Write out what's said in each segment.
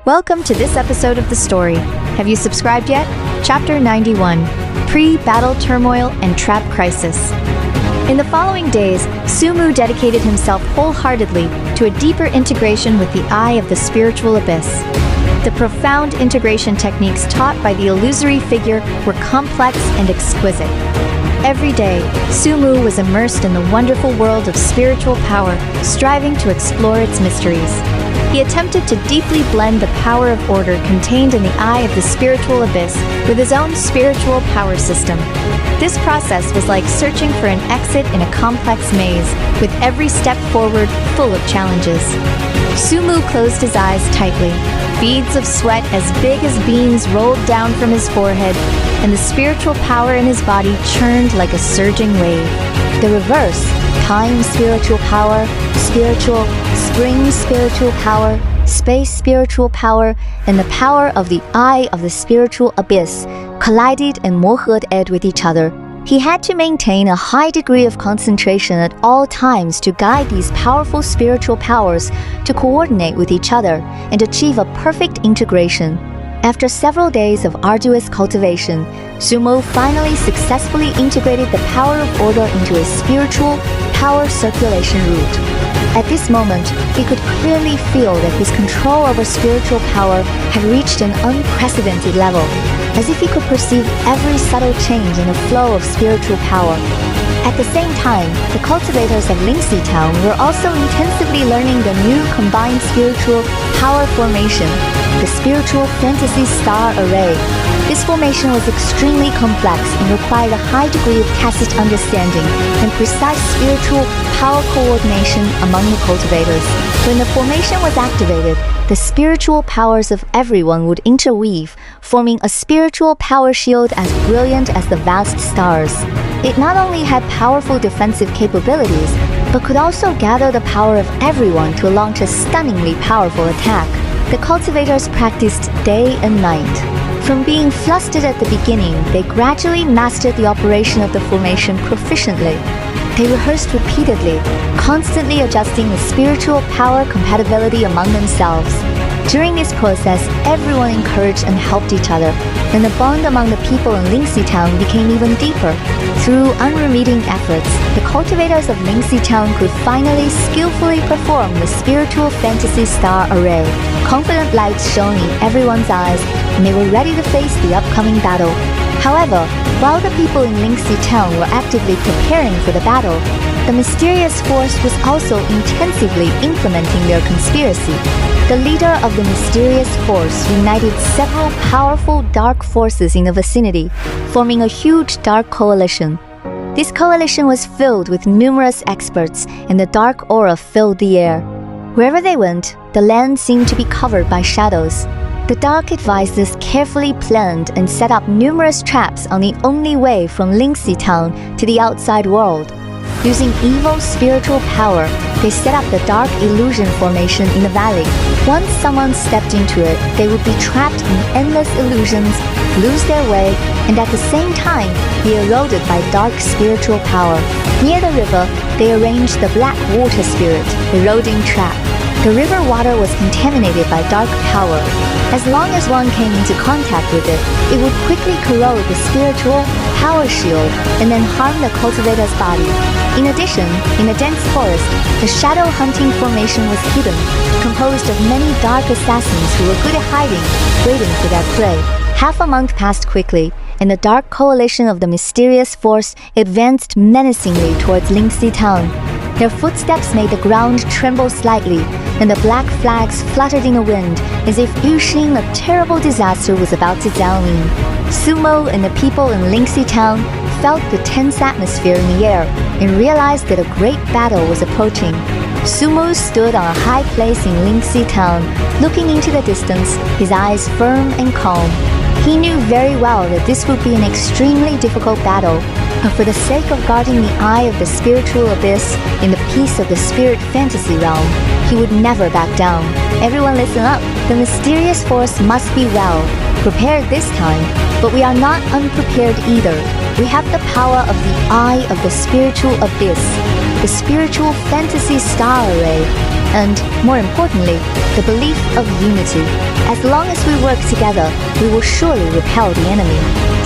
Welcome to this episode of the story. Have you subscribed yet? Chapter 91, Pre-Battle Turmoil and Trap Crisis. In the following days, Sumu dedicated himself wholeheartedly to a deeper integration with the eye of the spiritual abyss. The profound integration techniques taught by the illusory figure were complex and exquisite. Every day, Sumu was immersed in the wonderful world of spiritual power, striving to explore its mysteries. He attempted to deeply blend the power of order contained in the eye of the spiritual abyss with his own spiritual power system. This process was like searching for an exit in a complex maze, with every step forward full of challenges. Sumu closed his eyes tightly. Beads of sweat as big as beans rolled down from his forehead, and the spiritual power in his body churned like a surging wave. The reverse, time spiritual power, spiritual, spring spiritual power, space spiritual power, and the power of the eye of the spiritual abyss collided and mohur'd with each other. He had to maintain a high degree of concentration at all times to guide these powerful spiritual powers to coordinate with each other and achieve a perfect integration. After several days of arduous cultivation, Sumo finally successfully integrated the power of order into his spiritual power circulation route. At this moment, he could clearly feel that his control over spiritual power had reached an unprecedented level, as if he could perceive every subtle change in the flow of spiritual power. At the same time, the cultivators of Lingxi Town were also intensively learning the new combined spiritual power formation, the spiritual fantasy star array. This formation was extremely complex and required a high degree of tacit understanding and precise spiritual power coordination among the cultivators. When the formation was activated, the spiritual powers of everyone would interweave, forming a spiritual power shield as brilliant as the vast stars. It not only had powerful defensive capabilities, but could also gather the power of everyone to launch a stunningly powerful attack. The cultivators practiced day and night. From being flustered at the beginning, they gradually mastered the operation of the formation proficiently. They rehearsed repeatedly, constantly adjusting the spiritual power compatibility among themselves. During this process, everyone encouraged and helped each other, and the bond among the people in Lingxi Town became even deeper. Through unremitting efforts, the cultivators of Lingxi Town could finally skillfully perform the spiritual fantasy star array. Confident lights shone in everyone's eyes, and they were ready to face the upcoming battle. However, while the people in Lingxi Town were actively preparing for the battle, the mysterious force was also intensively implementing their conspiracy. The leader of the mysterious force united several powerful dark forces in the vicinity, forming a huge dark coalition. This coalition was filled with numerous experts, and the dark aura filled the air. Wherever they went, the land seemed to be covered by shadows. The dark advisors carefully planned and set up numerous traps on the only way from Lingxi Town to the outside world. Using evil spiritual power, they set up the dark illusion formation in the valley. Once someone stepped into it, they would be trapped in endless illusions, lose their way, and at the same time be eroded by dark spiritual power. Near the river, they arranged the black water spirit, eroding trap. The river water was contaminated by dark power. As long as one came into contact with it, it would quickly corrode the spiritual power shield and then harm the cultivator's body. In addition, in a dense forest, the shadow hunting formation was hidden, composed of many dark assassins who were good at hiding, waiting for their prey. Half a month passed quickly, and the dark coalition of the mysterious force advanced menacingly towards Lingxi Town. Their footsteps made the ground tremble slightly, and the black flags fluttered in the wind as if Yuxing, a terrible disaster, was about to down in. Sumo and the people in Lingxi Town felt the tense atmosphere in the air and realized that a great battle was approaching. Sumo stood on a high place in Lingxi Town, looking into the distance, his eyes firm and calm. He knew very well that this would be an extremely difficult battle, but for the sake of guarding the eye of the spiritual abyss in the peace of the spirit fantasy realm, he would never back down. Everyone listen up. The mysterious force must be well prepared this time, but we are not unprepared either. We have the power of the eye of the spiritual abyss, the spiritual fantasy star array. and, more importantly, the belief of unity. As long as we work together, we will surely repel the enemy.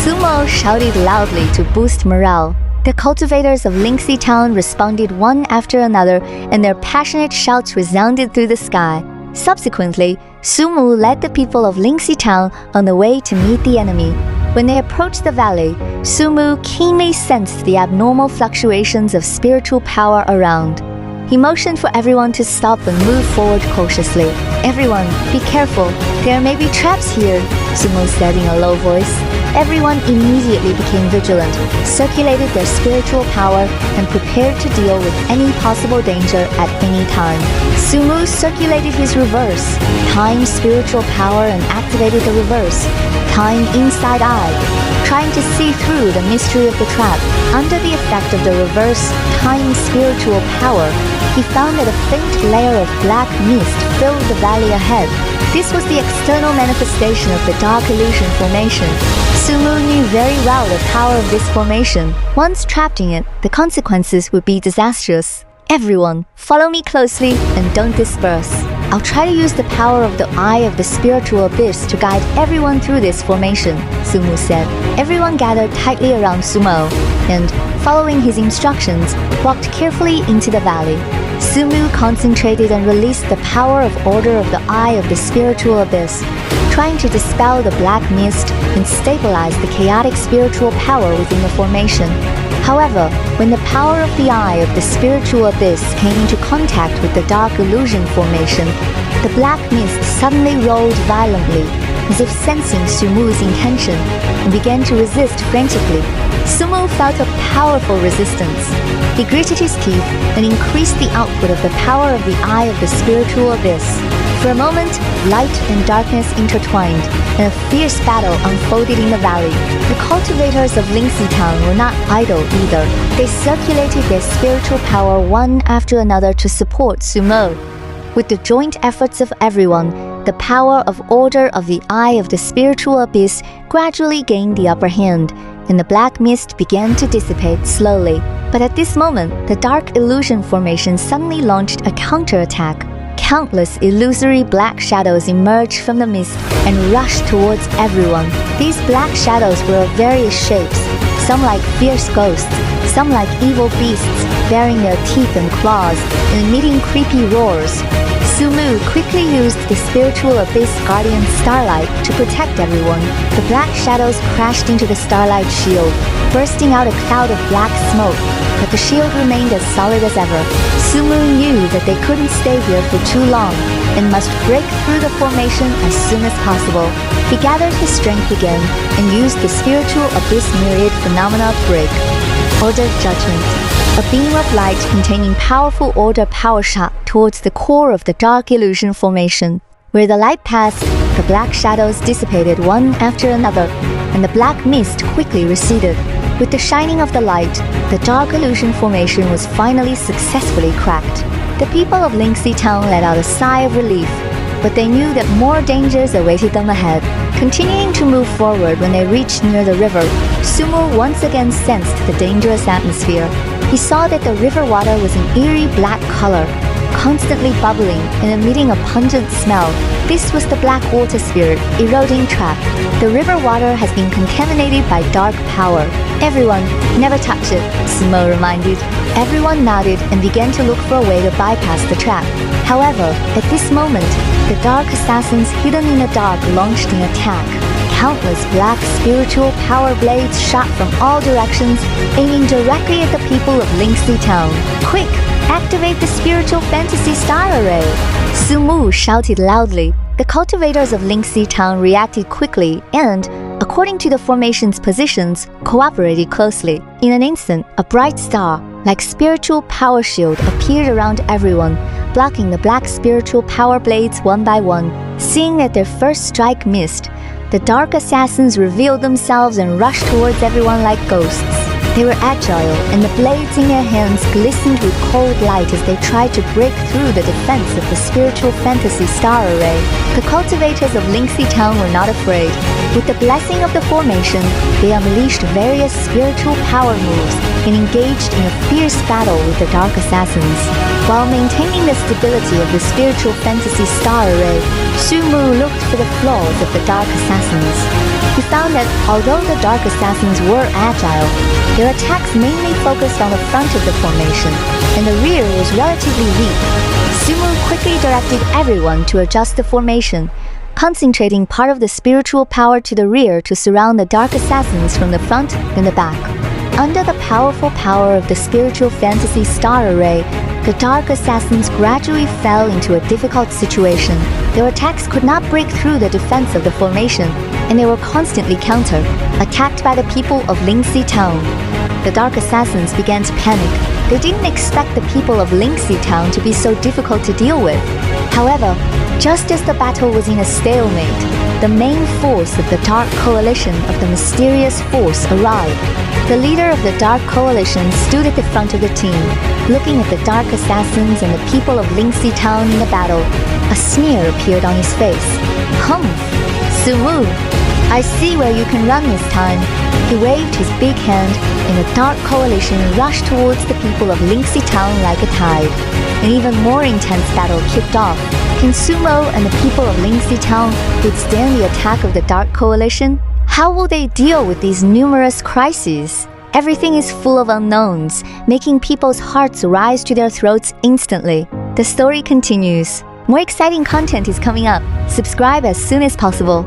Sumo shouted loudly to boost morale. The cultivators of Linksy Town responded one after another, and their passionate shouts resounded through the sky. Subsequently, Sumu led the people of Linksy Town on the way to meet the enemy. When they approached the valley, Sumu keenly sensed the abnormal fluctuations of spiritual power around. He motioned for everyone to stop and move forward cautiously. "Everyone, be careful. There may be traps here," Sumu said in a low voice. Everyone immediately became vigilant, circulated their spiritual power, and prepared to deal with any possible danger at any time. Sumu circulated his reverse, time spiritual power, and activated the reverse, time inside eye, trying to see through the mystery of the trap. Under the effect of the reverse, time spiritual power, he found that a faint layer of black mist filled the valley ahead. This was the external manifestation of the dark illusion formation. Sumu knew very well the power of this formation. Once trapped in it, the consequences would be disastrous. "Everyone, follow me closely and don't disperse. I'll try to use the power of the eye of the spiritual abyss to guide everyone through this formation," Sumu said. Everyone gathered tightly around Sumo and, following his instructions, walked carefully into the valley. Sumu concentrated and released the power of order of the eye of the spiritual abyss, trying to dispel the black mist and stabilize the chaotic spiritual power within the formation. However, when the power of the eye of the spiritual abyss came into contact with the dark illusion formation, the black mist suddenly rolled violently, as if sensing Sumu's intention, and began to resist frantically. Sumu felt a powerful resistance. He gritted his teeth and increased the output of the power of the eye of the spiritual abyss. For a moment, light and darkness intertwined, and a fierce battle unfolded in the valley. The cultivators of Linksy Town were not idle either. They circulated their spiritual power one after another to support Sumo. With the joint efforts of everyone, the power of order of the eye of the spiritual abyss gradually gained the upper hand, and the black mist began to dissipate slowly. But at this moment, the dark illusion formation suddenly launched a counterattack. Countless illusory black shadows emerged from the mist and rushed towards everyone. These black shadows were of various shapes, some like fierce ghosts, some like evil beasts, baring their teeth and claws and emitting creepy roars. Sumu quickly used the spiritual abyss guardian starlight to protect everyone. The black shadows crashed into the starlight shield, bursting out a cloud of black smoke, but the shield remained as solid as ever. Sumu knew that they couldn't stay here for too long and must break through the formation as soon as possible. He gathered his strength again and used the spiritual abyss myriad phenomena break. Order Judgment. A beam of light containing powerful order power shot towards the core of the dark illusion formation. Where the light passed, the black shadows dissipated one after another, and the black mist quickly receded. With the shining of the light, the dark illusion formation was finally successfully cracked. The people of Linksy Town let out a sigh of relief, but they knew that more dangers awaited them ahead. Continuing to move forward when they reached near the river, Sumo once again sensed the dangerous atmosphere. He saw that the river water was an eerie black color, constantly bubbling and emitting a pungent smell. This was the black water spirit, eroding trap. The river water has been contaminated by dark power. Everyone, never touch it, Sumo reminded. Everyone nodded and began to look for a way to bypass the trap. However, at this moment, the dark assassins hidden in the dark launched an attack. Countless black spiritual power blades shot from all directions, aiming directly at the people of Linksy Town. Quick! Activate the spiritual fantasy star array! Sumu shouted loudly. The cultivators of Linksy Town reacted quickly and, according to the formation's positions, cooperated closely. In an instant, a bright star, like spiritual power shield, appeared around everyone, blocking the black spiritual power blades one by one. Seeing that their first strike missed, the dark assassins revealed themselves and rushed towards everyone like ghosts. They were agile, and the blades in their hands glistened with cold light as they tried to break through the defense of the spiritual fantasy star array. The cultivators of Linksy Town were not afraid. With the blessing of the formation, they unleashed various spiritual power moves and engaged in a fierce battle with the Dark Assassins. While maintaining the stability of the spiritual fantasy star array, Sumu looked for the flaws of the Dark Assassins. He found that although the Dark Assassins were agile, their attacks mainly focused on the front of the formation, and the rear was relatively weak. Sumu quickly directed everyone to adjust the formation, concentrating part of the spiritual power to the rear to surround the Dark Assassins from the front and the back. Under the powerful power of the spiritual fantasy star array, the Dark Assassins gradually fell into a difficult situation. Their attacks could not break through the defense of the formation, and they were constantly countered, attacked by the people of Linksy Town. The Dark Assassins began to panic. They didn't expect the people of Linksy Town to be so difficult to deal with. However, just as the battle was in a stalemate, the main force of the Dark Coalition of the mysterious force arrived. The leader of the Dark Coalition stood at the front of the team, looking at the Dark Assassins and the people of Linksy Town in the battle. A sneer appeared on his face. "Humph! Sumu! I see where you can run this time." He waved his big hand, and the Dark Coalition rushed towards the people of Linksy Town like a tide. An even more intense battle kicked off. Can Sumo and the people of Linksy Town withstand the attack of the Dark Coalition? How will they deal with these numerous crises? Everything is full of unknowns, making people's hearts rise to their throats instantly. The story continues. More exciting content is coming up. Subscribe as soon as possible.